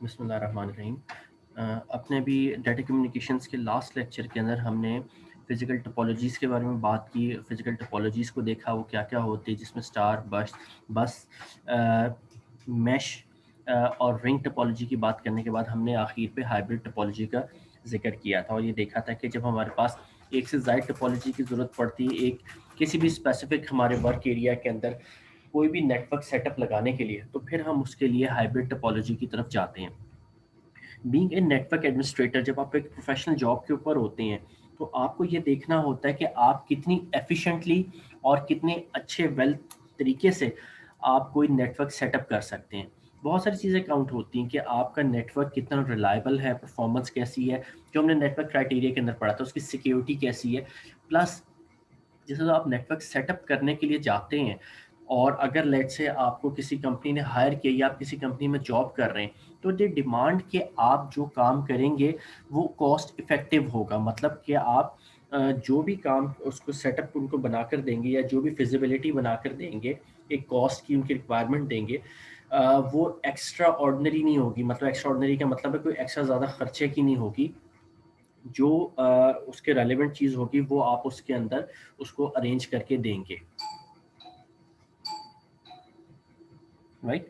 बिस्मिल्लाहिर्रहमानिर्रहीम। अपने भी डाटा कम्युनिकेशंस के लास्ट लेक्चर के अंदर हमने फ़िज़िकल टोपोलॉजीज़ के बारे में बात की। फ़िज़िकल टोपोलॉजीज़ को देखा वो क्या-क्या होती है, जिसमें स्टार, बस, मैश और रिंग टोपोलॉजी की बात करने के बाद हमने आखिर पे हाइब्रिड टोपोलॉजी का ज़िक्र किया था और ये देखा था कि जब हमारे पास एक से ज़ायद टोपोलॉजी की ज़रूरत पड़ती है, एक किसी भी स्पेसिफ़िक हमारे वर्क एरिया के अंदर कोई भी नेटवर्क सेटअप लगाने के लिए, तो फिर हम उसके लिए हाइब्रिड टोपोलॉजी की तरफ जाते हैं। बीइंग ए नेटवर्क एडमिनिस्ट्रेटर, जब आप एक प्रोफेशनल जॉब के ऊपर होते हैं, तो आपको ये देखना होता है कि आप कितनी एफिशिएंटली और कितने अच्छे वेल तरीके से आप कोई नेटवर्क सेटअप कर सकते हैं। बहुत सारी चीज़ें काउंट होती हैं कि आपका नेटवर्क कितना रिलायबल है, परफॉर्मेंस कैसी है, जो हमने नेटवर्क क्राइटेरिया के अंदर पढ़ा था, उसकी सिक्योरिटी कैसी है, प्लस जैसे तो आप नेटवर्क सेटअप करने के लिए जाते हैं और अगर लेट्स से आपको किसी कंपनी ने हायर किया या आप किसी कंपनी में जॉब कर रहे हैं, तो दे डिमांड कि आप जो काम करेंगे वो कॉस्ट इफ़ेक्टिव होगा। मतलब कि आप जो भी काम उसको सेटअप उनको बनाकर देंगे या जो भी फिजिबिलिटी बनाकर देंगे, एक कॉस्ट की उनकी रिक्वायरमेंट देंगे, वो एक्स्ट्रा ऑर्डिनरी नहीं होगी। मतलब एक्स्ट्रा ऑर्डिनरी का मतलब है कोई एक्स्ट्रा ज़्यादा खर्चे की नहीं होगी। जो उसके रेलेवेंट चीज़ होगी वो आप उसके अंदर उसको अरेंज करके देंगे, राइट?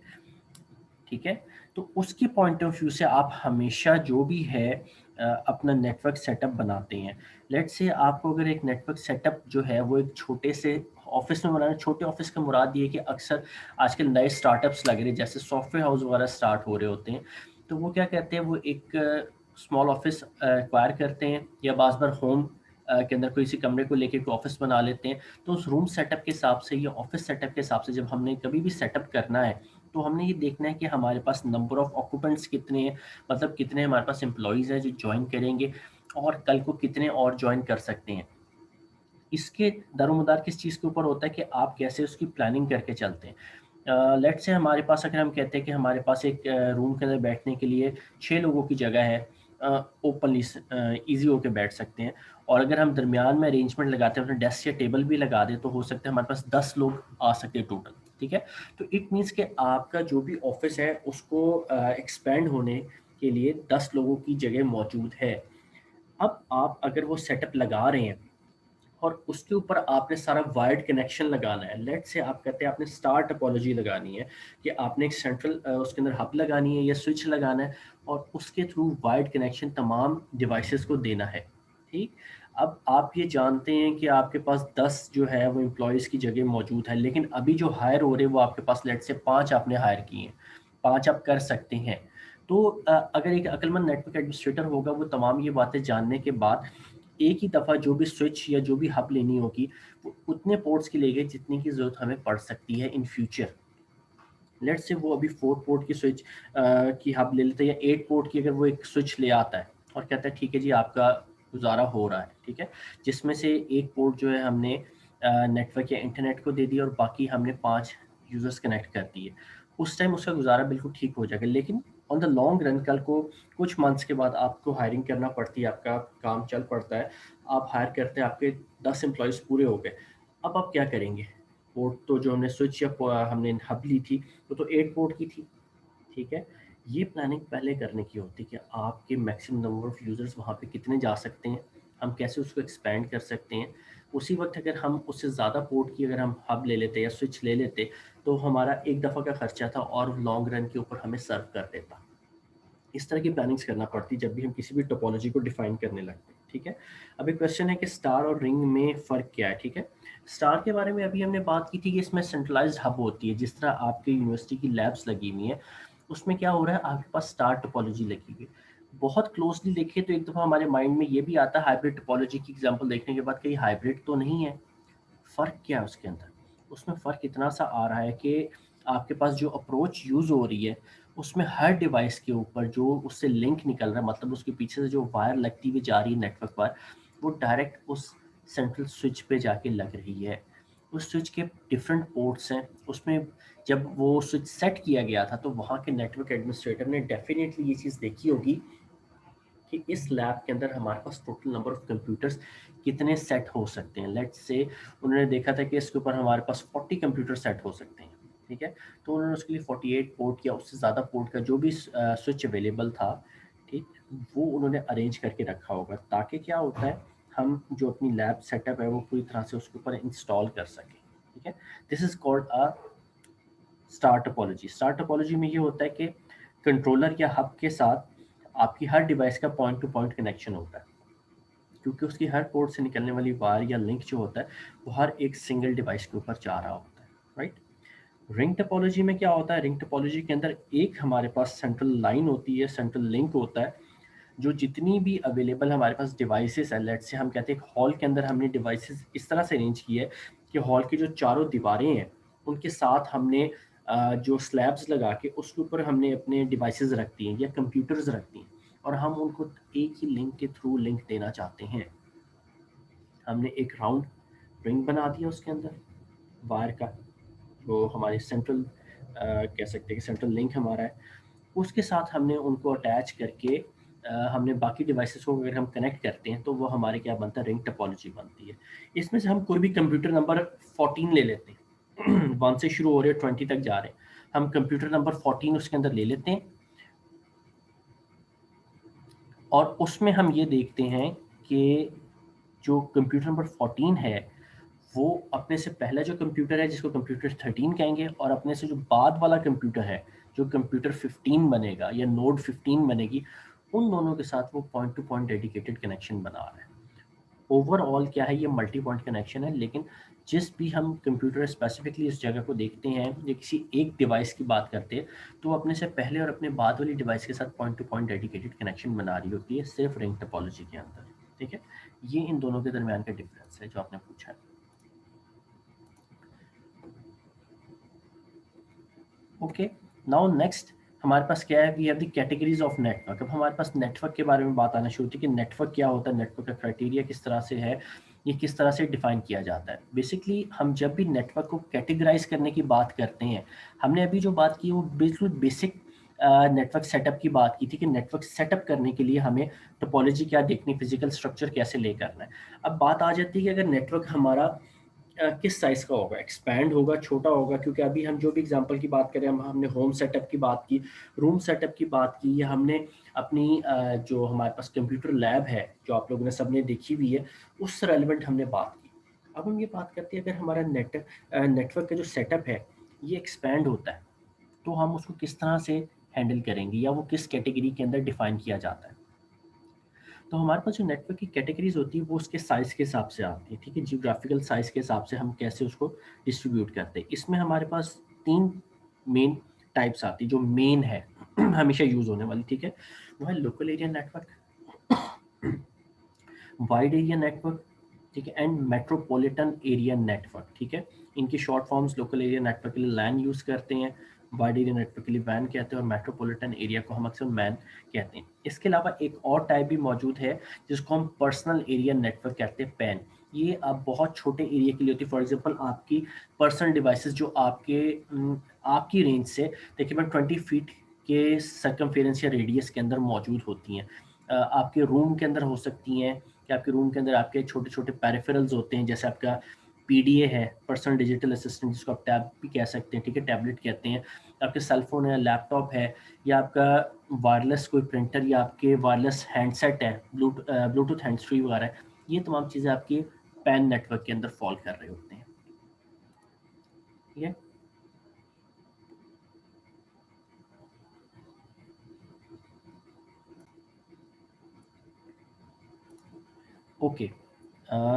ठीक है? तो उसके पॉइंट ऑफ व्यू से आप हमेशा जो भी है अपना नेटवर्क सेटअप बनाते हैं। लेट्स से आपको अगर एक नेटवर्क सेटअप जो है वो एक छोटे से ऑफ़िस में बनाना है। छोटे ऑफ़िस का मुराद ये है कि अक्सर आजकल नए स्टार्टअप्स लग रहे हैं, जैसे सॉफ्टवेयर हाउस वगैरह स्टार्ट हो रहे होते हैं। तो वो क्या कहते हैं, वो एक स्मॉल ऑफ़िस एक्वायर करते हैं या बाज़ बार होम के अंदर किसी कमरे को लेके एक ऑफ़िस बना लेते हैं। तो उस रूम सेटअप के हिसाब से या ऑफ़िस सेटअप के हिसाब से जब हमने कभी भी सेटअप करना है, तो हमने ये देखना है कि हमारे पास नंबर ऑफ ऑक्यूपेंट्स कितने हैं, मतलब कितने हमारे पास एम्प्लॉइज़ हैं जो जॉइन करेंगे और कल को कितने और जॉइन कर सकते हैं। इसके दारोमदार किस चीज़ के ऊपर होता है कि आप कैसे उसकी प्लानिंग करके चलते हैं। लेट्स से हमारे पास अगर हम कहते हैं कि हमारे पास एक रूम के अंदर बैठने के लिए 6 लोगों की जगह है, ओपनली ईज़ी होके बैठ सकते हैं और अगर हम दरमियान में अरेंजमेंट लगाते हैं, अपने डेस्क या टेबल भी लगा दें, तो हो सकता है हमारे पास 10 लोग आ सकते हैं टोटल, ठीक है? तो इट मीन्स कि आपका जो भी ऑफ़िस है उसको एक्सपेंड होने के लिए 10 लोगों की जगह मौजूद है। अब आप अगर वो सेटअप लगा रहे हैं और उसके ऊपर आपने सारा वायर्ड कनेक्शन लगाना है। लेट्स से आप कहते हैं आपने स्टार टोपोलॉजी लगानी है कि आपने एक सेंट्रल उसके अंदर हब लगानी है या स्विच लगाना है और उसके थ्रू वायर्ड कनेक्शन तमाम डिवाइसेस को देना है, ठीक? अब आप ये जानते हैं कि आपके पास 10 जो है वो एम्प्लॉइज़ की जगह मौजूद है, लेकिन अभी जो हायर हो रहे हैं वो आपके पास लेट्स से 5 आपने हायर किए हैं, 5 आप कर सकते हैं। तो अगर एक अक्लमंद नेटवर्क एडमिनिस्ट्रेटर होगा, वो तमाम ये बातें जानने के बाद एक ही दफ़ा जो भी स्विच या जो भी हब लेनी होगी, वो उतने पोर्ट्स की लेंगे जितने की ज़रूरत हमें पड़ सकती है इन फ्यूचर। लेट्स से वो अभी 4 पोर्ट की स्विच की हब ले लेता है या 8 पोर्ट की अगर वो एक स्विच ले आता है और कहता है ठीक है जी आपका गुज़ारा हो रहा है, ठीक है? जिसमें से 1 पोर्ट जो है हमने नेटवर्क या इंटरनेट को दे दिया और बाकी हमने 5 यूज़र्स कनेक्ट कर दिए। उस टाइम उसका गुज़ारा बिल्कुल ठीक हो जाएगा, लेकिन ऑन द लॉन्ग रन कल को कुछ मंथ्स के बाद आपको हायरिंग करना पड़ती है, आपका काम चल पड़ता है, आप हायर करते हैं, आपके 10 एम्प्लॉइज़ पूरे हो गए। अब आप क्या करेंगे? पोर्ट तो जो हमने स्विच या हमने हब ली थी, वो तो 8 पोर्ट की थी, ठीक है? ये प्लानिंग पहले करने की होती है कि आपके मैक्सिमम नंबर ऑफ यूज़र्स वहाँ पे कितने जा सकते हैं, हम कैसे उसको एक्सपेंड कर सकते हैं। उसी वक़्त अगर हम उससे ज़्यादा पोर्ट की अगर हम हब ले लेते या स्विच ले लेते, तो हमारा एक दफ़ा का खर्चा था और लॉन्ग रन के ऊपर हमें सर्व कर देता। इस तरह की प्लानिंग्स करना पड़ती है जब भी हम किसी भी टोपोलॉजी को डिफाइन करने लगते हैं, ठीक है? अब एक क्वेश्चन है कि स्टार और रिंग में फ़र्क क्या है, ठीक है? स्टार के बारे में अभी हमने बात की थी कि इसमें सेंट्रलाइज़्ड हब होती है, जिस तरह आपके यूनिवर्सिटी की लैब्स लगी हुई हैं, उसमें क्या हो रहा है आपके पास स्टार टोपोलॉजी लगी हुई है। बहुत क्लोज़ली देखें तो एक दफ़ा हमारे माइंड में ये भी आता है हाइब्रिड टोपोलॉजी की एग्ज़ाम्पल देखने के बाद कि ये हाइब्रिड तो नहीं है। फ़र्क क्या है उसके अंदर? उसमें फ़र्क इतना सा आ रहा है कि आपके पास जो अप्रोच यूज़ हो रही है, उसमें हर डिवाइस के ऊपर जो उससे लिंक निकल रहा है, मतलब उसके पीछे से जो वायर लगती हुई जा रही है नेटवर्क पर, वो डायरेक्ट उस सेंट्रल स्विच पे जाके लग रही है। उस स्विच के डिफरेंट पोर्ट्स हैं, उसमें जब वो स्विच सेट किया गया था, तो वहाँ के नेटवर्क एडमिनिस्ट्रेटर ने डेफ़िनिटली ये चीज़ देखी होगी कि इस लैब के अंदर हमारे पास टोटल नंबर ऑफ कंप्यूटर्स कितने सेट हो सकते हैं। लेट्स से उन्होंने देखा था कि इसके ऊपर हमारे पास 40 कंप्यूटर सेट हो सकते हैं, ठीक है। तो उन्होंने उसके लिए 48 पोर्ट या उससे ज़्यादा पोर्ट का जो भी स्विच अवेलेबल था, ठीक, वो उन्होंने अरेंज करके रखा होगा, ताकि क्या होता है, हम जो अपनी लैब सेटअप है वो पूरी तरह से उसके ऊपर इंस्टॉल कर सकें। ठीक है। This is called a star topology. Star topology में ये होता है कि कंट्रोलर या हब के साथ आपकी हर डिवाइस का पॉइंट टू पॉइंट कनेक्शन होता है, क्योंकि उसकी हर पोर्ट से निकलने वाली वायर या लिंक जो होता है वो हर एक सिंगल डिवाइस के ऊपर जा रहा होता है, राइट। रिंग टोपोलॉजी में क्या होता है, रिंग टोपोलॉजी के अंदर एक हमारे पास सेंट्रल लाइन होती है, सेंट्रल लिंक होता है, जो जितनी भी अवेलेबल हमारे पास डिवाइसेस है, लेट्स से हम कहते हैं हॉल के अंदर हमने डिवाइसेस इस तरह से अरेंज की है कि हॉल की जो चारों दीवारें हैं उनके साथ हमने जो स्लैब्स लगा के उसके ऊपर हमने अपने डिवाइसेस रख दिए या कंप्यूटर्स रख दिए, और हम उनको एक ही लिंक के थ्रू लिंक देना चाहते हैं। हमने एक राउंड रिंग बना दिया उसके अंदर वायर का, जो हमारे सेंट्रल कह सकते हैं कि सेंट्रल लिंक हमारा है, उसके साथ हमने उनको अटैच करके हमने बाकी डिवाइसेस को अगर हम कनेक्ट करते हैं तो वो हमारे क्या बनता है, रिंग टोपोलॉजी बनती है। इसमें से हम कोई भी कंप्यूटर नंबर 14 ले लेते हैं 1 से शुरू हो रहे हैं 20 तक जा रहे हैं, हम कंप्यूटर नंबर 14 उसके अंदर ले लेते हैं, और उसमें हम ये देखते हैं कि जो कंप्यूटर नंबर 14 है वो अपने से पहला जो कंप्यूटर है जिसको कंप्यूटर 13 कहेंगे, और अपने से जो बाद वाला कंप्यूटर है जो कंप्यूटर 15 बनेगा या नोड 15 बनेगी, उन दोनों के साथ वो point to point dedicated connection बना रहा है। ओवरऑल क्या है, ये मल्टी पॉइंट कनेक्शन है, लेकिन जिस भी हम कंप्यूटर स्पेसिफिकली इस जगह को देखते हैं या किसी एक डिवाइस की बात करते हैं, तो वो अपने से पहले और अपने बाद वाली डिवाइस के साथ point to point dedicated connection बना रही होती है, सिर्फ रिंग टोपोलॉजी के अंदर। ठीक है, ये इन दोनों के दरमियान का डिफरेंस है जो आपने पूछा है। ओके, नाउ नेक्स्ट हमारे पास क्या है, we have the categories of network. अब हमारे पास नेटवर्क के बारे में बात आना शुरू होती है कि नेटवर्क क्या होता है, नेटवर्क का क्राइटेरिया किस तरह से है, ये किस तरह से डिफाइन किया जाता है। बेसिकली हम जब भी नेटवर्क को कैटेगराइज करने की बात करते हैं, हमने अभी जो बात की वो बिल्कुल बेसिक नेटवर्क सेटअप की बात की थी कि नेटवर्क सेटअप करने के लिए हमें टोपोलॉजी क्या देखनी, फिजिकल स्ट्रक्चर कैसे ले करना है। अब बात आ जाती है कि अगर नेटवर्क हमारा किस साइज़ का होगा, एक्सपैंड होगा, छोटा होगा, क्योंकि अभी हम जो भी एग्जांपल की बात करें, हम हमने होम सेटअप की बात की, रूम सेटअप की बात की, या हमने अपनी जो हमारे पास कंप्यूटर लैब है जो आप लोगों ने सबने देखी हुई है, उससे रेलिवेंट हमने बात की। अब हम ये बात करते हैं अगर हमारा नेटवर्क का जो सेटअप है ये एक्सपैंड होता है, तो हम उसको किस तरह से हैंडल करेंगे या वो किस कैटेगरी के अंदर डिफाइन किया जाता है। तो हमारे पास जो नेटवर्क की कैटेगरीज होती है वो उसके साइज़ के हिसाब से आती है। ठीक है, जियोग्राफिकल साइज़ के हिसाब से हम कैसे उसको डिस्ट्रीब्यूट करते हैं। इसमें हमारे पास 3 मेन टाइप्स आती है जो मेन है हमेशा यूज़ होने वाली। ठीक है, वो है local area network, wide area network, ठीक है, एंड मेट्रोपॉलिटन एरिया नेटवर्क। ठीक है, इनकी short forms local area network के लिए लैन यूज़ करते हैं, वाइड एरिया नेटवर्क के लिए वैन कहते हैं, और मेट्रोपॉलिटन एरिया को हम अक्सर मैन कहते हैं। इसके अलावा एक और टाइप भी मौजूद है जिसको हम पर्सनल एरिया नेटवर्क कहते हैं, पैन। ये आप बहुत छोटे एरिया के लिए होती है। फॉर एग्जांपल आपकी पर्सनल डिवाइसेस जो आपकी रेंज से तकरीबन 20 फीट के सर्कमफेरेंस या रेडियस के अंदर मौजूद होती हैं। आपके रूम के अंदर हो सकती हैं, कि आपके रूम के अंदर आपके छोटे छोटे पेरिफेरल्स होते हैं, जैसे आपका पीडीए है, पर्सनल डिजिटल असिस्टेंट, जिसको आप टैब भी कह सकते हैं, ठीक है, टैबलेट कहते हैं, आपके सेलफोन है, लैपटॉप है, या आपका वायरलेस कोई प्रिंटर, या आपके वायरलेस हैंडसेट है, ब्लूटूथ हैंड्स फ्री वगैरह है, ये तमाम चीज़ें आपकी पैन नेटवर्क के अंदर फॉल कर रहे होते हैं। ठीक है, ओके।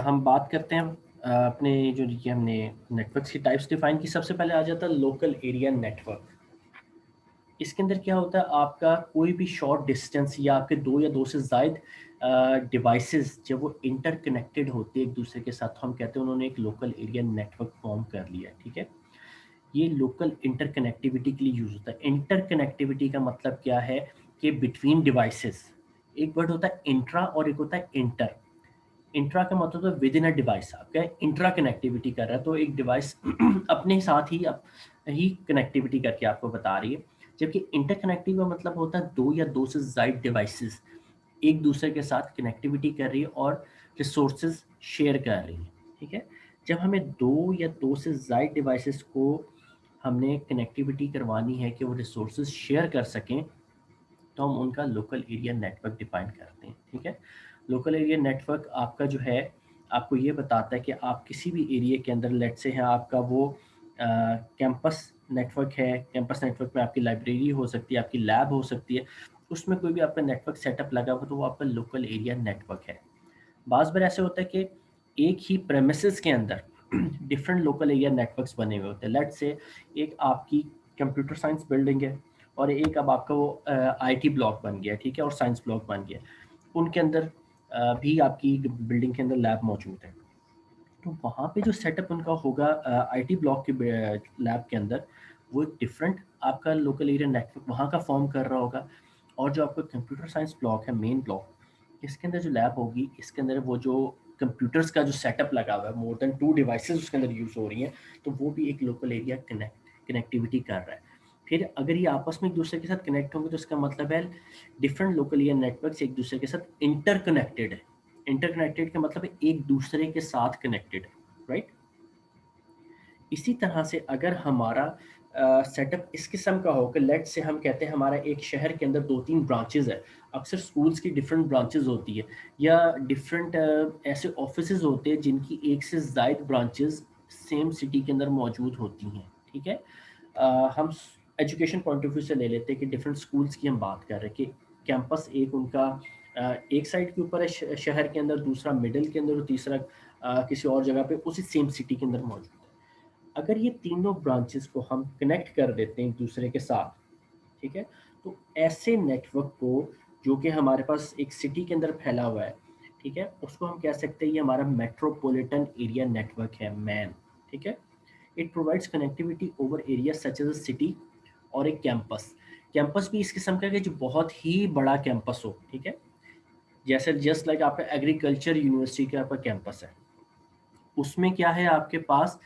हम बात करते हैं अपने जो ये हमने नेटवर्क्स की टाइप्स डिफाइन की। सबसे पहले आ जाता है लोकल एरिया नेटवर्क। इसके अंदर क्या होता है, आपका कोई भी शॉर्ट डिस्टेंस या आपके दो या दो से ज़ायद डिवाइसेस जब वो इंटरकनेक्टेड होते हैं एक दूसरे के साथ, तो हम कहते हैं उन्होंने एक लोकल एरिया नेटवर्क फॉर्म कर लिया है। ठीक है, ये लोकल इंटरकनेक्टिविटी के लिए यूज़ होता है। इंटरकनेक्टिविटी का मतलब क्या है कि बिटवीन डिवाइसेस, एक वर्ड होता है इंट्रा और एक होता है इंटर। इंट्रा का मतलब है विद इन अ डिवाइस, आपका इंट्रा कनेक्टिविटी कर रहा है, तो एक डिवाइस अपने साथ ही कनेक्टिविटी करके आपको बता रही है। जबकि इंटरकनेक्टिव का मतलब होता है दो या दो से ज्यादा डिवाइसेस एक दूसरे के साथ कनेक्टिविटी कर रही है और रिसोर्सेज शेयर कर रही है। ठीक है, जब हमें दो या दो से ज्यादा डिवाइसेस को हमने कनेक्टिविटी करवानी है कि वो रिसोर्सेज शेयर कर सकें, तो हम उनका लोकल एरिया नेटवर्क डिफाइन करते हैं। ठीक है, लोकल एरिया नेटवर्क आपका जो है आपको ये बताता है कि आप किसी भी एरिया के अंदर, लेट से है आपका वो कैंपस नेटवर्क है, कैंपस नेटवर्क में आपकी लाइब्रेरी हो सकती है, आपकी लैब हो सकती है, उसमें कोई भी आपका नेटवर्क सेटअप लगा हुआ तो वो आपका लोकल एरिया नेटवर्क है। बाज़ बार ऐसे होता है कि एक ही प्रेमिसेस के अंदर डिफरेंट लोकल एरिया नेटवर्क्स बने हुए होते हैं। लेट्स से एक आपकी कंप्यूटर साइंस बिल्डिंग है और एक अब आपका वो आईटी ब्लॉक बन गया, ठीक है, और साइंस ब्लॉक बन गया। उनके अंदर भी आपकी बिल्डिंग के अंदर लैब मौजूद है। तो वहाँ पे जो सेटअप उनका होगा आईटी ब्लॉक के लैब के अंदर, वो एक डिफरेंट आपका लोकल एरिया नेटवर्क वहाँ का फॉर्म कर रहा होगा। और जो आपका कंप्यूटर साइंस ब्लॉक है, मेन ब्लॉक, इसके अंदर जो लैब होगी, इसके अंदर वो जो कंप्यूटर्स का जो सेटअप लगा हुआ है, मोर देन 2 डिवाइसेस उसके अंदर यूज़ हो रही हैं, तो वो भी एक लोकल एरिया कनेक्टिविटी कर रहा है। फिर अगर ये आपस में एक दूसरे के साथ कनेक्ट होंगे तो इसका मतलब है डिफरेंट लोकल एरिया नेटवर्क्स एक दूसरे के साथ इंटरकनेक्टेड है। इंटरकनेक्टेड का मतलब है एक दूसरे के साथ कनेक्टेड है, राइट। इसी तरह से अगर हमारा सेटअप इस किस्म का हो कि लेट से हम कहते हैं हमारा एक शहर के अंदर 2-3 ब्रांचेस है। अक्सर स्कूल्स की डिफरेंट ब्रांचेस होती है, या डिफरेंट ऐसे ऑफिसेज होते हैं जिनकी एक से ज़ायद ब्रांचेस सेम सिटी के अंदर मौजूद होती हैं। ठीक है, हम एजुकेशन पॉइंट ऑफ व्यू से ले लेते हैं कि डिफरेंट स्कूल्स की हम बात कर रहे हैं कि कैंपस एक उनका एक साइड के ऊपर है शहर के अंदर, दूसरा मिडिल के अंदर और तीसरा किसी और जगह पे उसी सेम सिटी के अंदर मौजूद है। अगर ये तीनों ब्रांचेस को हम कनेक्ट कर देते हैं एक दूसरे के साथ, ठीक है, तो ऐसे नेटवर्क को जो कि हमारे पास एक सिटी के अंदर फैला हुआ है, ठीक है, उसको हम कह सकते हैं ये हमारा मेट्रोपॉलिटन एरिया नेटवर्क है, मैन। ठीक है, it provides connectivity over area such as a city और एक कैंपस। कैंपस भी इस किस्म का है कि जो बहुत ही बड़ा कैंपस हो, ठीक है, जैसे जस्ट लाइक आपका एग्रीकल्चर यूनिवर्सिटी का आपका कैंपस है, उसमें क्या है आपके पास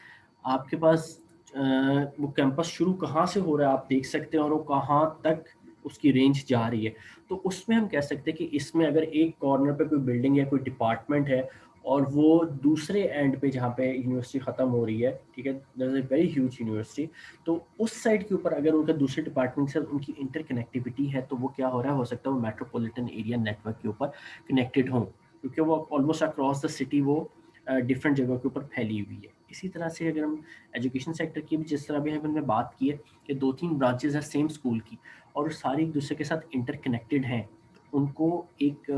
वो कैंपस शुरू कहाँ से हो रहा है आप देख सकते हैं और वो कहाँ तक उसकी रेंज जा रही है। तो उसमें हम कह सकते हैं कि इसमें अगर एक कॉर्नर पे कोई बिल्डिंग है, कोई डिपार्टमेंट है, और वो दूसरे एंड पे जहाँ पे यूनिवर्सिटी ख़त्म हो रही है, ठीक है, that is a very huge university, तो उस साइड के ऊपर अगर उनका दूसरे डिपार्टमेंट से उनकी इंटरकनेक्टिविटी है तो वो क्या हो रहा है, हो सकता है वो मेट्रोपॉलिटन एरिया नेटवर्क के ऊपर कनेक्टेड हों, क्योंकि वो ऑलमोस्ट अक्रॉस द सिटी वो डिफरेंट जगहों के ऊपर फैली हुई है। इसी तरह से अगर हम एजुकेशन सेक्टर की भी जिस तरह भी हमने बात की है कि 2-3 ब्रांचेस हैं सेम स्कूल की और वो सारी एक दूसरे के साथ इंटरकनेक्टेड हैं, तो उनको एक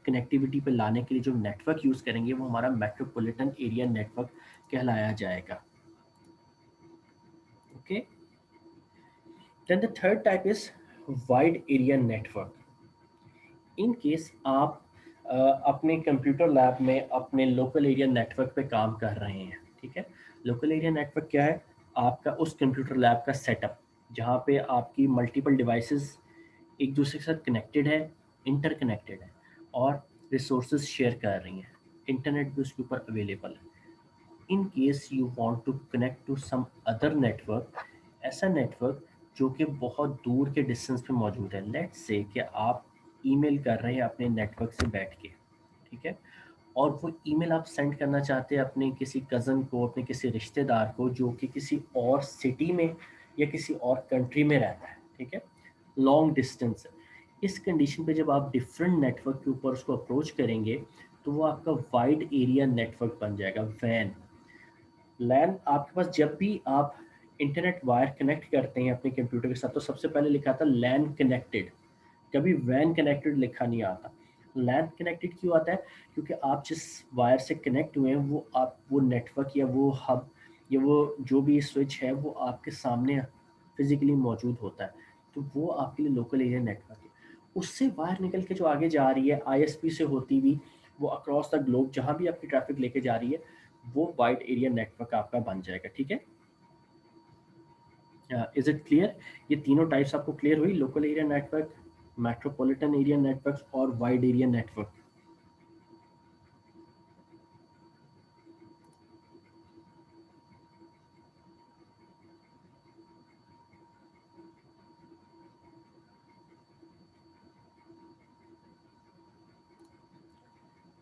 कनेक्टिविटी पे लाने के लिए जो नेटवर्क यूज़ करेंगे वो हमारा मेट्रोपॉलिटन एरिया नेटवर्क कहलाया जाएगा। Okay, then the third type is wide area network. In case आप अपने कंप्यूटर लैब में अपने लोकल एरिया नेटवर्क पे काम कर रहे हैं, ठीक है। लोकल एरिया नेटवर्क क्या है, आपका उस कंप्यूटर लैब का सेटअप जहाँ पे आपकी मल्टीपल डिवाइसेस एक दूसरे के साथ कनेक्टेड है, इंटरकनेक्टेड है और रिसोर्सेज शेयर कर रही हैं, इंटरनेट भी उसके ऊपर अवेलेबल है। In case you want to connect to some other network, ऐसा नेटवर्क जो कि बहुत दूर के डिस्टेंस पे मौजूद है, लेट्स से कि आप ईमेल कर रहे हैं अपने नेटवर्क से बैठ के, ठीक है, और वो ईमेल आप सेंड करना चाहते हैं अपने किसी कज़न को, अपने किसी रिश्तेदार को जो कि किसी और सिटी में या किसी और कंट्री में रहता है, ठीक है, लॉन्ग डिस्टेंस है। इस कंडीशन पे जब आप डिफरेंट नेटवर्क के ऊपर उसको अप्रोच करेंगे तो वो आपका वाइड एरिया नेटवर्क बन जाएगा, वैन। लैन आपके पास जब भी आप इंटरनेट वायर कनेक्ट करते हैं अपने कंप्यूटर के साथ तो सबसे पहले लिखा था लैन कनेक्टेड, कभी वैन कनेक्टेड लिखा नहीं आता। लैन कनेक्टेड क्यों आता है, क्योंकि आप जिस वायर से कनेक्ट हुए हैं वो आप वो नेटवर्क या वो हब या वो जो भी स्विच है वो आपके सामने फिजिकली मौजूद होता है, तो वो आपके लिए लोकल एरिया नेटवर्क है। उससे वायर निकल के जो आगे जा रही है आईएसपी से होती हुई, वो अक्रॉस द ग्लोब जहाँ भी आपकी ट्रैफिक लेके जा रही है, वो वाइड एरिया नेटवर्क आपका बन जाएगा। ठीक है, इज इट क्लियर? ये तीनों टाइप्स आपको क्लियर हुई, local area network, metropolitan area network और वाइड एरिया नेटवर्क।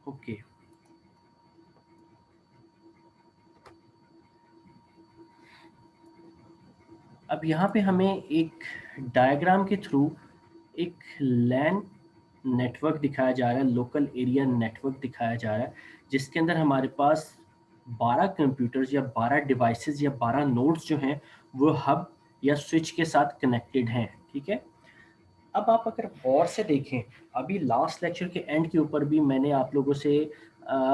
ओके, अब यहाँ पे हमें एक डायग्राम के थ्रू एक लैन नेटवर्क दिखाया जा रहा है, लोकल एरिया नेटवर्क दिखाया जा रहा है, जिसके अंदर हमारे पास 12 कंप्यूटर्स या 12 डिवाइसेस या 12 नोड्स जो हैं वो हब या स्विच के साथ कनेक्टेड हैं। ठीक है, अब आप अगर गौर से देखें, अभी लास्ट लेक्चर के एंड के ऊपर भी मैंने आप लोगों से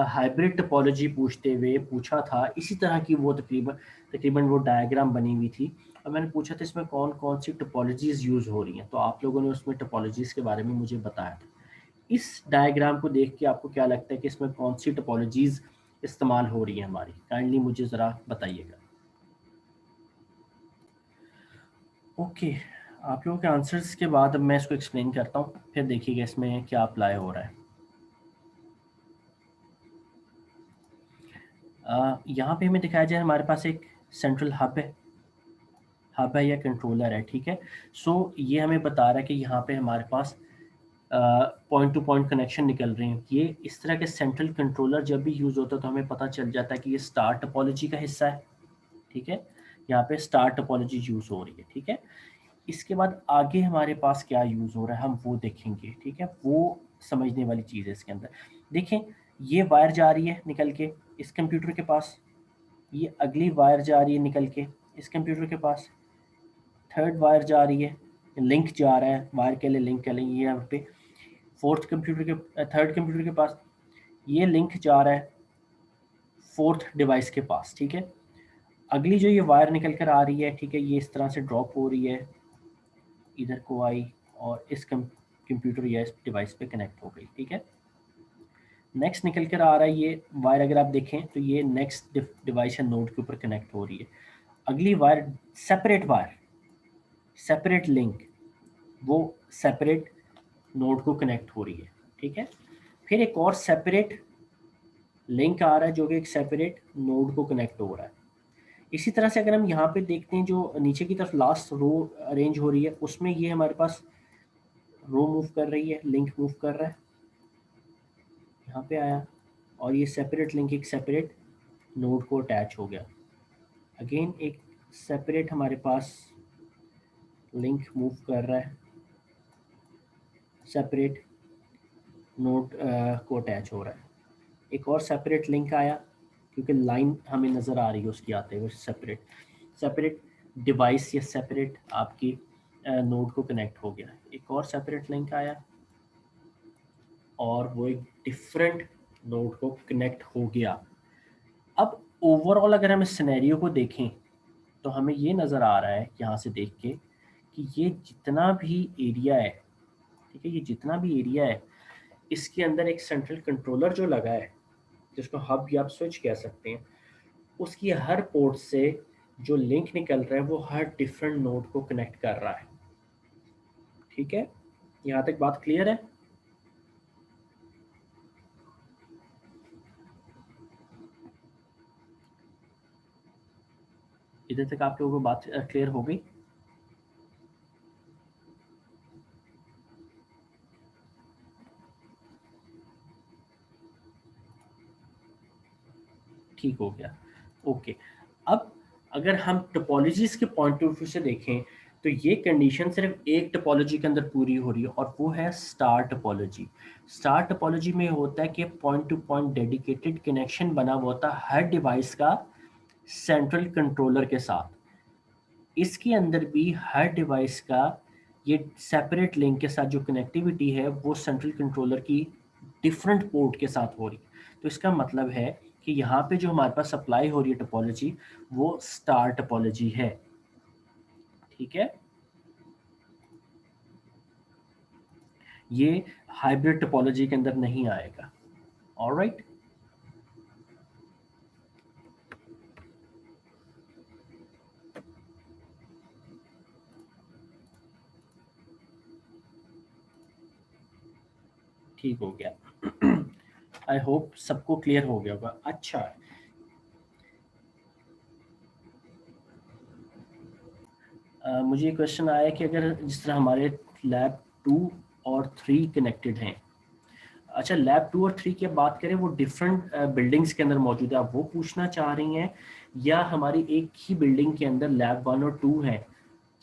हाइब्रिड टोपोलॉजी पूछते हुए पूछा था, इसी तरह की वो तकरीबन तकरीबन वो डायग्राम बनी हुई थी, और मैंने पूछा था इसमें कौन कौन सी टोपोलॉजीज यूज़ हो रही हैं, तो आप लोगों ने उसमें टोपोलॉजीज के बारे में मुझे बताया था। इस डायग्राम को देख के आपको क्या लगता है कि इसमें कौन सी टोपोलॉजीज इस्तेमाल हो रही हैं हमारी? काइंडली मुझे ज़रा बताइएगा। ओके, आप लोगों के आंसर्स के बाद अब मैं इसको एक्सप्लेन करता हूँ, फिर देखिएगा इसमें क्या अप्लाई हो रहा है। यहाँ पे हमें दिखाया जाए हमारे पास एक सेंट्रल हब है या कंट्रोलर है। ठीक है, सो ये हमें बता रहा है कि यहाँ पे हमारे पास पॉइंट टू पॉइंट कनेक्शन निकल रहे हैं। ये इस तरह के सेंट्रल कंट्रोलर जब भी यूज़ होता है तो हमें पता चल जाता है कि ये स्टार टोपोलॉजी का हिस्सा है। ठीक है, यहाँ पे स्टार टोपोलॉजी यूज़ हो रही है। ठीक है, इसके बाद आगे हमारे पास क्या यूज़ हो रहा है हम वो देखेंगे। ठीक है, वो समझने वाली चीज़ है इसके अंदर। देखें, ये वायर जा रही है निकल के इस कंप्यूटर के पास, ये अगली वायर जा रही है निकल के इस कंप्यूटर के पास, थर्ड वायर जा रही है, लिंक जा रहा है, वायर के लिए लिंक के लिए, ये यहाँ पे फोर्थ कंप्यूटर के थर्ड कंप्यूटर के पास, ये लिंक जा रहा है फोर्थ डिवाइस के पास। ठीक है, अगली जो ये वायर निकल कर आ रही है, ठीक है, ये इस तरह से ड्रॉप हो रही है, इधर को आई और इस कंप्यूटर या इस डिवाइस पे कनेक्ट हो गई। ठीक है, नेक्स्ट निकल कर आ रहा है ये वायर, अगर आप देखें तो ये नेक्स्ट डिवाइस या नोड के ऊपर कनेक्ट हो रही है। अगली वायर सेपरेट लिंक, वो सेपरेट नोड को कनेक्ट हो रही है। ठीक है, फिर एक और सेपरेट लिंक आ रहा है जो कि एक सेपरेट नोड को कनेक्ट हो रहा है। इसी तरह से अगर हम यहाँ पे देखते हैं जो नीचे की तरफ लास्ट रो अरेंज हो रही है, उसमें ये हमारे पास रो मूव कर रही है, लिंक मूव कर रहा है, यहाँ पे आया, और ये सेपरेट लिंक एक सेपरेट नोड को अटैच हो गया। अगेन एक सेपरेट हमारे पास लिंक मूव कर रहा है, सेपरेट नोड को अटैच हो रहा है। एक और सेपरेट लिंक आया, क्योंकि लाइन हमें नज़र आ रही है उसकी आते हुए, सेपरेट डिवाइस या सेपरेट आपकी नोड को कनेक्ट हो गया। एक और सेपरेट लिंक आया और वो एक डिफरेंट नोड को कनेक्ट हो गया। अब ओवरऑल अगर हम इस सिनेरियो को देखें तो हमें ये नज़र आ रहा है यहाँ से देख के कि ये जितना भी एरिया है, ठीक है, ये जितना भी एरिया है, इसके अंदर एक सेंट्रल कंट्रोलर जो लगा है, जिसको हब या आप स्विच कह सकते हैं, उसकी हर पोर्ट से जो लिंक निकल रहा है वो हर डिफरेंट नोड को कनेक्ट कर रहा है। ठीक है, यहाँ तक बात क्लियर है? इधर तक आप लोगों को बात क्लियर हो गई? ठीक हो गया, ओके। अब अगर हम टोपोलॉजीज के पॉइंट ऑफ व्यू से देखें तो ये कंडीशन सिर्फ एक टोपोलॉजी के अंदर पूरी हो रही है, और वो है स्टार टोपोलॉजी। स्टार टोपोलॉजी में होता है कि point to point dedicated connection बना हुआ होता है हर डिवाइस का सेंट्रल कंट्रोलर के साथ। इसके अंदर भी हर डिवाइस का ये सेपरेट लिंक के साथ जो कनेक्टिविटी है वो सेंट्रल कंट्रोलर की डिफरेंट पोर्ट के साथ हो रही है। तो इसका मतलब है कि यहाँ पे जो हमारे पास सप्लाई हो रही है टोपोलॉजी, वो स्टार टोपोलॉजी है। ठीक है, ये हाइब्रिड टोपोलॉजी के अंदर नहीं आएगा। ऑलराइट, ठीक हो गया। आई होप सबको क्लियर हो गया होगा। अच्छा, मुझे क्वेश्चन आया कि अगर जिस तरह हमारे लैब 2 और 3 कनेक्टेड हैं, अच्छा लैब 2 और 3 की बात करें, वो डिफरेंट बिल्डिंग्स के अंदर मौजूद है, आप वो पूछना चाह रही हैं, या हमारी एक ही बिल्डिंग के अंदर लैब 1 और 2 है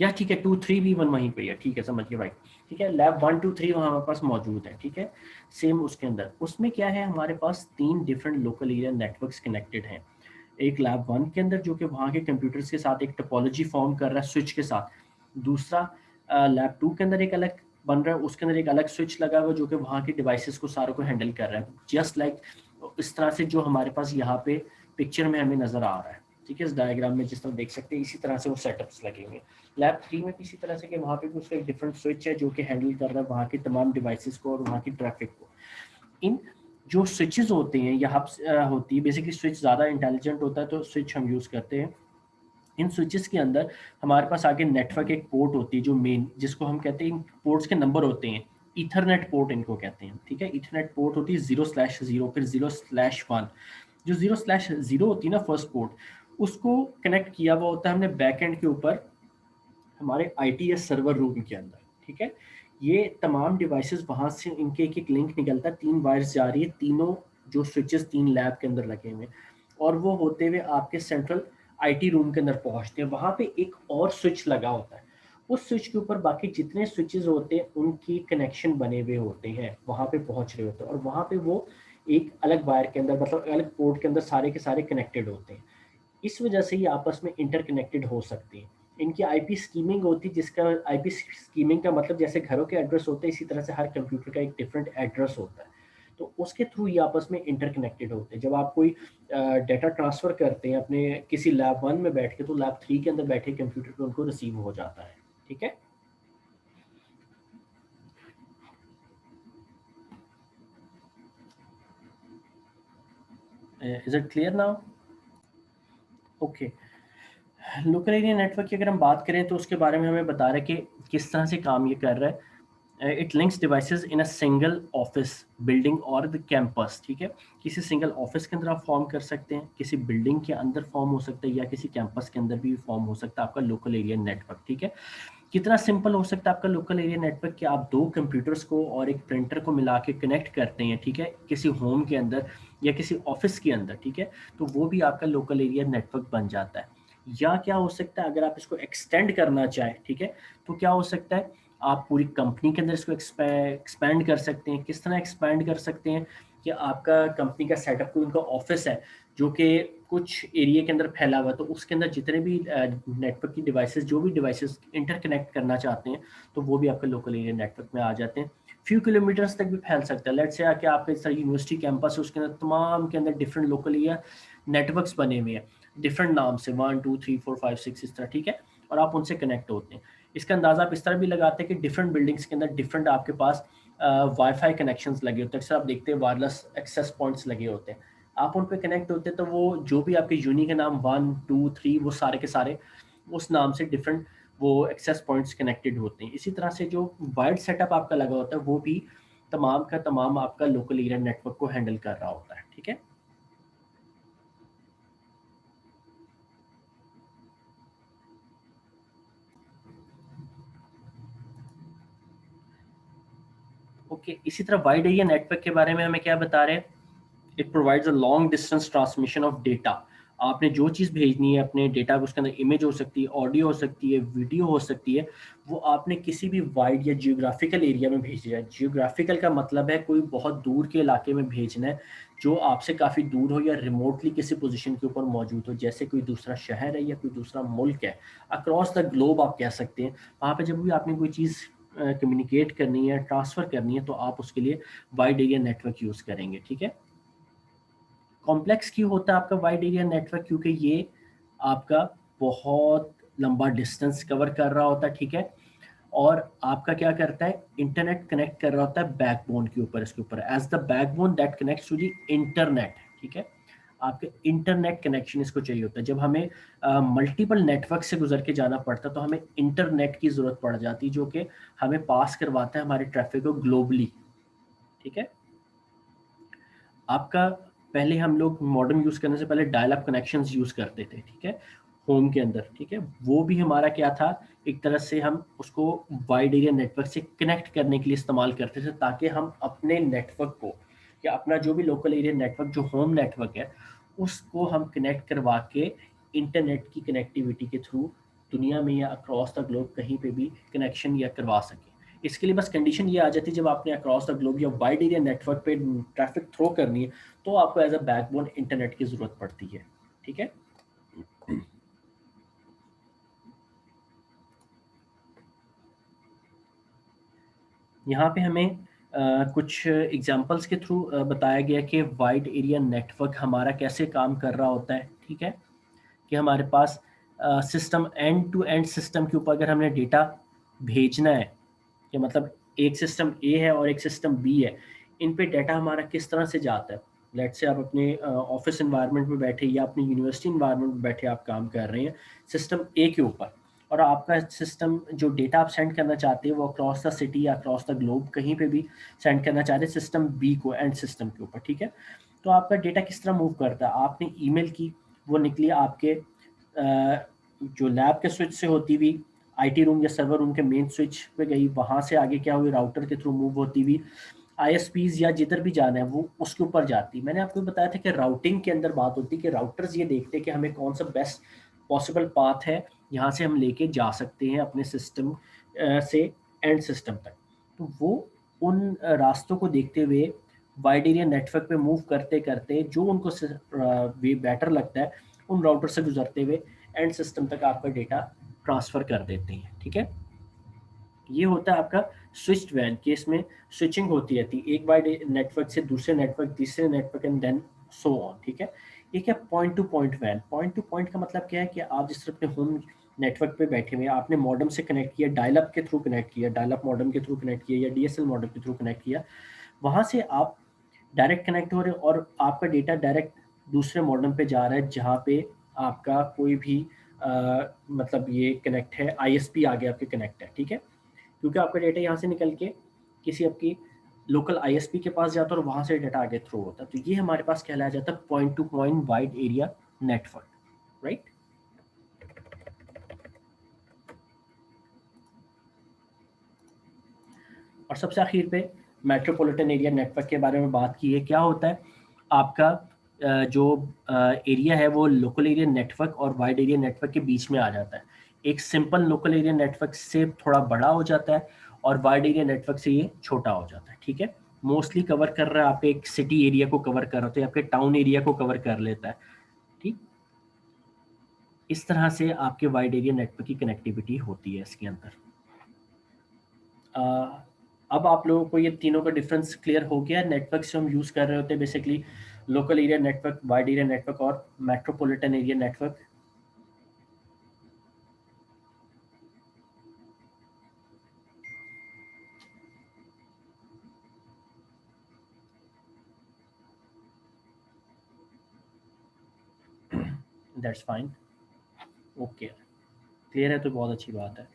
या ठीक है 2 3 भी 1 वहीं पे है, ठीक है समझ गए राइट। ठीक है, लैब 1 2 3 वहाँ हमारे पास मौजूद है। ठीक है, सेम उसके अंदर उसमें क्या है, हमारे पास 3 different local area networks connected हैं। एक लैब 1 के अंदर जो कि वहाँ के कंप्यूटर्स के साथ एक टोपोलॉजी फॉर्म कर रहा है स्विच के साथ। दूसरा लैब 2 के अंदर एक अलग बन रहा है, उसके अंदर एक अलग स्विच लगा हुआ जो कि वहाँ के डिवाइसेस को सारों को हैंडल कर रहा है, जस्ट लाइक इस तरह से जो हमारे पास यहाँ पे पिक्चर में हमें नज़र आ रहा है। ठीक है, इस डायग्राम में जिस तरह देख सकते हैं इसी तरह से वो सेटअप्स लगे हुए हैं। लैब 3 में किसी तरह से कि वहाँ पे भी उसका एक डिफरेंट स्विच है जो कि हैंडल कर रहा है वहाँ की तमाम डिवाइसेस को और वहाँ की ट्रैफिक को। इन जो स्विचेस होते हैं या हब्स होती है, बेसिकली स्विच ज़्यादा इंटेलिजेंट होता है तो स्विच हम यूज़ करते हैं। इन स्विचेस के अंदर हमारे पास आगे नेटवर्क एक पोर्ट होती है जो मेन, जिसको हम कहते हैं, पोर्ट्स के नंबर होते हैं, ईथरनेट पोर्ट इनको कहते हैं। ठीक है, ईथरनेट पोर्ट होती है 0/0, फिर 0/1। जो 0/0 होती है ना फर्स्ट पोर्ट, उसको कनेक्ट किया हुआ होता है हमने बैक एंड के ऊपर हमारे ITS सर्वर रूम के अंदर। ठीक है, ये तमाम डिवाइसेस वहाँ से इनके एक एक लिंक निकलता है, 3 वायर्स जा रही है, तीनों जो स्विचेस 3 लैब के अंदर लगे हुए, और वो होते हुए आपके सेंट्रल IT रूम के अंदर पहुँचते हैं। वहाँ पे एक और स्विच लगा होता है, उस स्विच के ऊपर बाकी जितने स्विचेस होते हैं उनकी कनेक्शन बने हुए होते हैं, वहाँ पे पहुँच रहे होते हैं, और वहाँ पे वो एक अलग वायर के अंदर, मतलब अलग पोर्ट के अंदर सारे के सारे कनेक्टेड होते हैं। इस वजह से ये आपस में इंटरकनेक्टेड हो सकते हैं। इनकी आईपी स्कीमिंग होती है, जिसका आईपी स्कीमिंग का मतलब जैसे घरों के एड्रेस होते हैं, इसी तरह से हर कंप्यूटर का एक डिफरेंट एड्रेस होता है, तो उसके थ्रू ये आपस में इंटरकनेक्टेड होते हैं। जब आप कोई डाटा ट्रांसफर करते हैं अपने किसी लैब 1 में बैठ के, तो लैब 3 के अंदर बैठे कंप्यूटर पे उनको रिसीव हो जाता है। ठीक है, is it clear now? Okay, local area network की अगर हम बात करें तो उसके बारे में हमें बता रहा है कि किस तरह से काम ये कर रहा है। It links devices in a single office building और द कैंपस। ठीक है, किसी सिंगल ऑफिस के अंदर आप फॉर्म कर सकते हैं, किसी बिल्डिंग के अंदर फॉर्म हो सकता है, या किसी कैंपस के अंदर भी फॉर्म हो सकता है आपका लोकल एरिया नेटवर्क। ठीक है, कितना सिंपल हो सकता है आपका लोकल एरिया नेटवर्क कि आप 2 कंप्यूटर्स को और एक प्रिंटर को मिला के कनेक्ट करते हैं। ठीक है, किसी होम के अंदर या किसी ऑफिस के अंदर। ठीक है, तो वो भी आपका लोकल एरिया नेटवर्क बन जाता है। या क्या हो सकता है, अगर आप इसको एक्सटेंड करना चाहें, ठीक है, तो क्या हो सकता है, आप पूरी कंपनी के अंदर इसको एक्सपैंड कर सकते हैं। किस तरह एक्सपैंड कर सकते हैं कि आपका कंपनी का सेटअप, कोई उनका ऑफिस है जो कि कुछ एरिया के अंदर फैला हुआ है, तो उसके अंदर जितने भी नेटवर्क की डिवाइसेस, जो भी डिवाइसेस इंटरकनेक्ट करना चाहते हैं, तो वो भी आपके लोकल एरिया नेटवर्क में आ जाते हैं। फ्यू किलोमीटर्स तक भी फैल सकता है। लेट्स से आके आपका इस तरह यूनिवर्सिटी कैंपस है, उसके अंदर तमाम के अंदर डिफरेंट लोकल एरिया नेटवर्क्स बने हुए हैं, डिफरेंट नाम से 1 2 3 4 5 6 इस तरह। ठीक है, और आप उनसे कनेक्ट होते हैं। इसका अंदाज़ा आप इस तरह भी लगाते हैं कि डिफरेंट बिल्डिंग्स के अंदर डिफरेंट आपके पास वाईफाई कनेक्शंस लगे होते हैं। अक्सर आप देखते हैं वायरलेस एक्सेस पॉइंट्स लगे होते हैं, आप उन पे कनेक्ट होते हैं, तो वो जो भी आपके यूनी के नाम 1 2 3 वो सारे के सारे उस नाम से डिफरेंट वो एक्सेस पॉइंट्स कनेक्टेड होते हैं। इसी तरह से जो वाइड सेटअप आपका लगा होता है वो भी तमाम का तमाम आपका लोकल एरिया नेटवर्क को हैंडल कर रहा होता है। ठीक है, ओके। इसी तरह वाइड एरिया नेटवर्क के बारे में हमें क्या बता रहे हैं, it provides a long distance transmission of data. आपने जो चीज़ भेजनी है अपने डेटा को, उसके अंदर इमेज हो सकती है, ऑडियो हो सकती है, वीडियो हो सकती है, वो आपने किसी भी वाइड या जियोग्राफिकल एरिया में भेजना है। जियोग्राफिकल का मतलब है कोई बहुत दूर के इलाके में भेजना है, जो आपसे काफ़ी दूर हो या रिमोटली किसी पोजीशन के ऊपर मौजूद हो, जैसे कोई दूसरा शहर है या कोई दूसरा मुल्क है, अक्रॉस द ग्लोब आप कह सकते हैं। वहाँ पे जब भी आपने कोई चीज़ कम्युनिकेट करनी है, ट्रांसफ़र करनी है, तो आप उसके लिए वाइड एरिया नेटवर्क यूज़ करेंगे। ठीक है, कॉम्प्लेक्स क्यों होता है आपका वाइड एरिया नेटवर्क, क्योंकि ये आपका बहुत लंबा डिस्टेंस कवर कर रहा होता है। ठीक है, और आपका क्या करता है, इंटरनेट कनेक्ट कर रहा होता है बैकबोन के ऊपर, इसके ऊपर as the backbone that connects to the internet. ठीक है, आपके इंटरनेट कनेक्शन इसको चाहिए होता है। जब हमें मल्टीपल नेटवर्क से गुजर के जाना पड़ता है, तो हमें इंटरनेट की ज़रूरत पड़ जाती है, जो कि हमें पास करवाता है हमारे ट्रैफिक को ग्लोबली। ठीक है, आपका पहले हम लोग मॉडेम यूज़ करने से पहले डायल अप कनेक्शंस यूज़ करते थे। ठीक है, होम के अंदर। ठीक है, वो भी हमारा क्या था, एक तरह से हम उसको वाइड एरिया नेटवर्क से कनेक्ट करने के लिए इस्तेमाल करते थे, ताकि हम अपने नेटवर्क को या अपना जो भी लोकल एरिया नेटवर्क जो होम नेटवर्क है उसको हम कनेक्ट करवा के इंटरनेट की कनेक्टिविटी के थ्रू दुनिया में या अक्रॉस द ग्लोब कहीं पे भी कनेक्शन या करवा सके। इसके लिए बस कंडीशन ये आ जाती है, जब आपने अक्रॉस द ग्लोब या वाइड एरिया नेटवर्क पे ट्रैफिक थ्रो करनी है तो आपको एज अ बैकबोन इंटरनेट की ज़रूरत पड़ती है। ठीक है। यहाँ पे हमें कुछ एग्जांपल्स के थ्रू बताया गया कि वाइड एरिया नेटवर्क हमारा कैसे काम कर रहा होता है। ठीक है, कि हमारे पास system end to end system के ऊपर अगर हमने डेटा भेजना है, कि मतलब एक सिस्टम ए है और एक सिस्टम बी है, इन पे डाटा हमारा किस तरह से जाता है। लेट्स से आप अपने ऑफिस एनवायरनमेंट में बैठे या अपनी यूनिवर्सिटी एनवायरनमेंट में बैठे आप काम कर रहे हैं सिस्टम ए के ऊपर, और आपका सिस्टम जो डेटा आप सेंड करना चाहते हैं वो अक्रॉस द सिटी या अक्रॉस द ग्लोब कहीं पे भी सेंड करना चाहते हैं सिस्टम बी को एंड सिस्टम के ऊपर। ठीक है, तो आपका डेटा किस तरह मूव करता है, आपने ईमेल की, वो निकली आपके जो लैब के स्विच से होती हुई आईटी रूम या सर्वर रूम के मेन स्विच पे गई, वहां से आगे क्या हुई राउटर के थ्रू मूव होती हुई आईएसपीज या जिधर भी जाना है वो उसके ऊपर जाती। मैंने आपको बताया था कि राउटिंग के अंदर बात होती है कि राउटर्स ये देखते हैं कि हमें कौन सा बेस्ट पॉसिबल पाथ है यहाँ से हम लेके जा सकते हैं अपने सिस्टम से एंड सिस्टम तक। तो वो उन रास्तों को देखते हुए वाइड एरिया नेटवर्क पे मूव करते करते जो उनको वे बेटर लगता है उन राउटर से गुजरते हुए एंड सिस्टम तक आपका डेटा ट्रांसफ़र कर देते हैं। ठीक है, ये होता है आपका स्विच्ड वैन केस में स्विचिंग होती रहती है एक वाइड नेटवर्क से दूसरे नेटवर्क तीसरे network and then so on. ठीक है, एक है पॉइंट टू पॉइंट वैन। पॉइंट टू पॉइंट का मतलब क्या है कि आप जिस तरह अपने होम नेटवर्क पे बैठे हुए आपने मॉडेम से कनेक्ट किया, डायल अप के थ्रू कनेक्ट किया, डायल अप मॉडेम के थ्रू कनेक्ट किया या डीएसएल मॉडेम के थ्रू कनेक्ट किया, वहाँ से आप डायरेक्ट कनेक्ट हो रहे हो और आपका डेटा डायरेक्ट दूसरे मॉडेम पे जा रहा है जहाँ पे आपका कोई भी मतलब ये कनेक्ट है आईएसपी आगे आपके कनेक्ट है। ठीक है, क्योंकि आपका डेटा यहाँ से निकल के किसी आपकी लोकल आईएसपी के पास जाता है और वहाँ से डेटा आगे थ्रो होता है। तो ये हमारे पास कहलाया जाता है point to point wide area network, right. और सबसे आखिर पे मेट्रोपॉलिटन एरिया नेटवर्क के बारे में बात की है। क्या होता है आपका जो एरिया है वो लोकल एरिया नेटवर्क और वाइड एरिया नेटवर्क के बीच में आ जाता है। एक सिंपल लोकल एरिया नेटवर्क से थोड़ा बड़ा हो जाता है और वाइड एरिया नेटवर्क से ये छोटा हो जाता है। ठीक है, मोस्टली कवर कर रहा है आप एक सिटी एरिया को कवर कर रहे हो तो आपके टाउन एरिया को कवर कर लेता है। ठीक, इस तरह से आपके वाइड एरिया नेटवर्क की कनेक्टिविटी होती है इसके अंदर। अब आप लोगों को ये तीनों का डिफरेंस क्लियर हो गया। नेटवर्क से हम यूज़ कर रहे होते हैं basically local area network, wide area network और metropolitan area network. That's fine, okay, clear है तो बहुत अच्छी बात है।